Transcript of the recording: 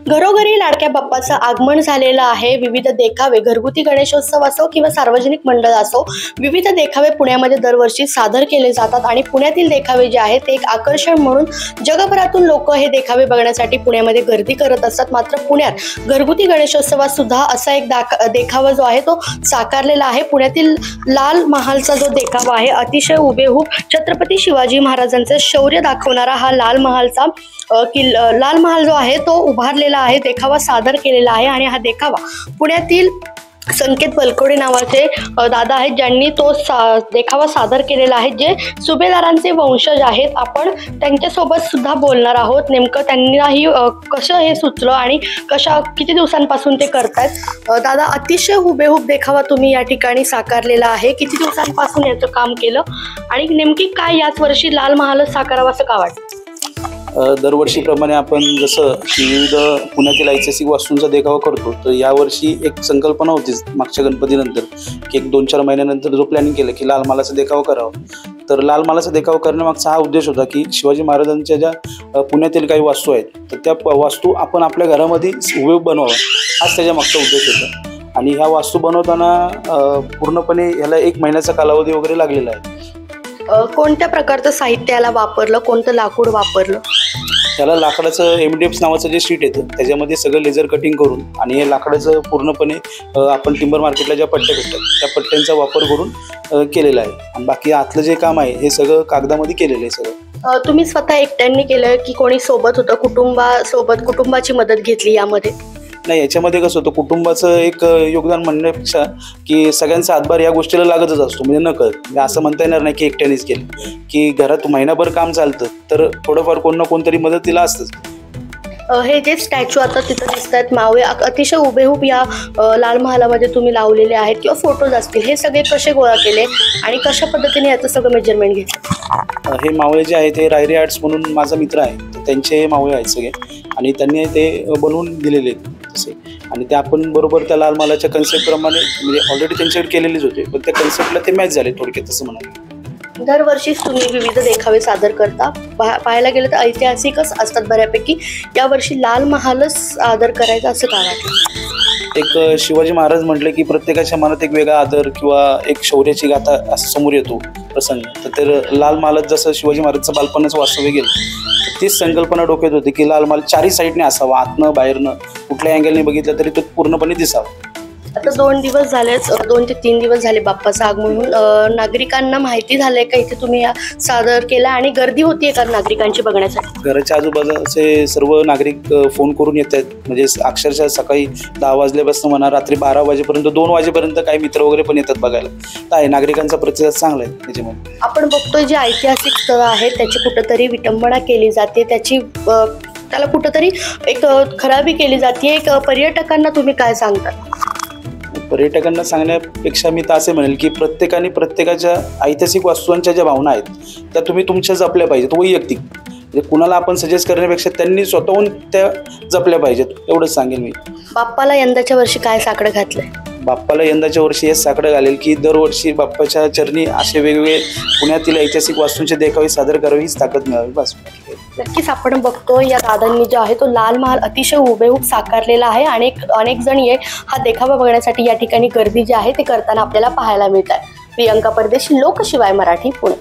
घरोघरी लाडक्या बाप्पाचं आगमन झालेलं आहे। विविध देखावे, घरगुती गणेशोत्सव असो किंवा सार्वजनिक मंडळ असो, विविध देखावे पुण्यामध्ये दरवर्षी सादर केले जातात आणि पुण्यातील देखावे जे आहेत ते एक आकर्षण म्हणून जगभरातून लोक हे देखावे बघण्यासाठी पुण्यामध्ये गर्दी करत असतात। मात्र पुण्यात घरगुती गणेशोत्सवात सुद्धा असा एक देखावा जो आहे तो साकारलेला आहे। पुण्यातील लाल महालचा जो देखावा आहे, अतिशय हुबेहूब छत्रपती शिवाजी महाराजांचे शौर्य दाखवणारा हा लाल महाल जो आहे तो उभारलेला आहे, देखावा सादर केलेला आहे। आणि हा देखावा पुण्यातील संकेत बलकवडे नावाचे दादा आहेत ज्यांनी तो देखावा सादर केलेला आहे, जे सुभेदारांचे वंशज आहेत। आपण त्यांच्यासोबत सुद्धा बोलणार आहोत। नेमकं त्यांनाही कसं हे सुचलं आणि किती दिवसांपासून ते करतायत। दादा, अतिशय हुबेहूब देखावा तुम्ही या ठिकाणी साकारलेला आहे, किती दिवसांपासून याचं काम केलं आणि नेमकी काय याच वर्षी लाल महालच साकारावा असं का वाटतं? दरवर्षीप्रमाणे आपण जसं विविध पुण्यातील ऐतिहासिक वास्तूंचा देखावा करतो, तर यावर्षी एक संकल्पना होतीच मागच्या गणपतीनंतर की एक 2-4 महिन्यानंतर जो प्लॅनिंग केलं की लाल महालाचा देखावा करावा। तर लाल महालाचा देखावा करण्यामागचा हा उद्देश होता की शिवाजी महाराजांच्या ज्या पुण्यातील काही वास्तू आहेत तर त्या वास्तू आपण आपल्या घरामध्ये हुबेहूब बनवावा, हाच त्याच्या मागचा उद्देश होता। आणि ह्या वास्तू बनवताना पूर्णपणे ह्याला 1 महिन्याचा कालावधी वगैरे लागलेला आहे। कोणत्या प्रकारचं साहित्य याला वापरलं, कोणतं लाकूड वापरलं? त्याला लाकडाचं MDF नावाचं जे शीट येतं त्याच्यामध्ये सगळं लेझर कटिंग करून आणि हे लाकडाचं पूर्णपणे आपण टिंबर मार्केटला ज्या पट्ट्या भेटतात त्या पट्ट्यांचा वापर करून केलेला आहे। आणि बाकी आतलं जे काम आहे हे सगळं कागदामध्ये केलेलं आहे सगळं। तुम्ही स्वतः एकट्यांनी केलं की कोणी सोबत होतं, कुटुंबाची मदत घेतली यामध्ये? नाही, याच्यामध्ये कसं होतं, कुटुंबाचं एक योगदान म्हणण्यापेक्षा की सगळ्यांचा हातभार या गोष्टीला लागतच असतो। म्हणजे नकळत असं म्हणता येणार नाही की एकट्यानेच केलं, की घरात महिनाभर काम चालतं तर थोडंफार कोण ना कोणतरी मदतीला असतंच। हे जे स्टॅच्यू आता तिथं दिसत आहेत मावळे, अतिशय हुबेहूब या लाल महालामध्ये तुम्ही लावलेले आहेत किंवा फोटोज असतील, हे सगळे कसे गोळा केले आणि कशा पद्धतीने याचं सगळं मेजरमेंट घेतलं? हे मावळे जे आहेत ते रायरे आर्ट्स म्हणून माझा मित्र आहे, तर त्यांचे मावळे आहेत सगळे आणि त्यांनी ते बनवून दिलेले आहेत तसे। आणि ते आपण बरोबर त्या लाल महालाच्या कन्सेप्टप्रमाणे म्हणजे ऑलरेडी त्यांच्याकडे केलेलेच होते, पण त्या कन्सेप्टला ते मॅच झाले थोडक्यात तसं म्हणाले। दरवर्षी तुम्ही विविध देखावे सादर करता, पाहायला गेलं तर ऐतिहासिकच असतात बऱ्यापैकी। यावर्षी लाल महालच सादर करायचा असं का वाटतं? एक शिवाजी महाराज म्हटले की प्रत्येकाच्या मनात एक वेगळा आदर किंवा एक शौर्याची गाथा असं समोर येतो प्रसंग। तर लाल महालात जसं शिवाजी महाराजचं बालपणाचं वास्तव्य गेलं, तीच संकल्पना डोक्यात होती की लाल महाल 4ही साईडने असावा, आतनं बाहेरनं कुठल्या अँगलने बघितलं तरी तो पूर्णपणे दिसावा। आता 2 दिवस झालेच, 2 ते 3 दिवस झाले बाप्पाचं आगमन म्हणून। नागरिकांना माहिती झालंय का इथे तुम्ही सादर केला आणि गर्दी होतीये का नागरिकांची बघण्यासाठी? घराच्या आजूबाजूचे सर्व नागरिक फोन करून येत आहेत, म्हणजे अक्षरशः सकाळी 10 वाजल्यापासून म्हणा रात्री 12 वाजेपर्यंत 2 वाजेपर्यंत काही मित्र वगैरे पण येतात बघायला। तर आहे नागरिकांचा प्रतिसाद चांगला आहे त्याच्यामध्ये। आपण बघतोय जे ऐतिहासिक स्थळं आहेत त्याची कुठंतरी विटंबना केली जाते, त्याला कुठंतरी एक खराबी केली जाते। एक पर्यटकांना तुम्ही काय सांगता? पर्यटकांना सांगण्यापेक्षा मी तर असे म्हणेल की प्रत्येकाने प्रत्येकाच्या ऐतिहासिक वास्तूंच्या ज्या भावना आहेत त्या तुम्ही तुमच्या जपल्या पाहिजेत वैयक्तिक। म्हणजे कुणाला आपण सजेस्ट करण्यापेक्षा त्यांनी स्वतःहून त्या जपल्या पाहिजेत, एवढंच सांगेन मी। बाप्पाला यंदाच्या वर्षी काय साकडं घातलंय? बाप्पाला यंदाच्या वर्षी हेच साकडं घालेल की दरवर्षी बाप्पाच्या चरणी असे वेगवेगळे पुण्यातील ऐतिहासिक वास्तूंचे देखावे सादर करावे, हीच ताकद मिळावी बस। नक्कीच आपण बघतो या दादांनी जो आहे तो लाल महाल अतिशय हुबेहूब साकारलेला आहे आणि अनेक जण हा देखावा बघण्यासाठी या ठिकाणी गर्दी जी आहे ते करताना आपल्याला पाहायला मिळत आहे। प्रियंका परदेशी, लोकशिवाय मराठी, पुणे।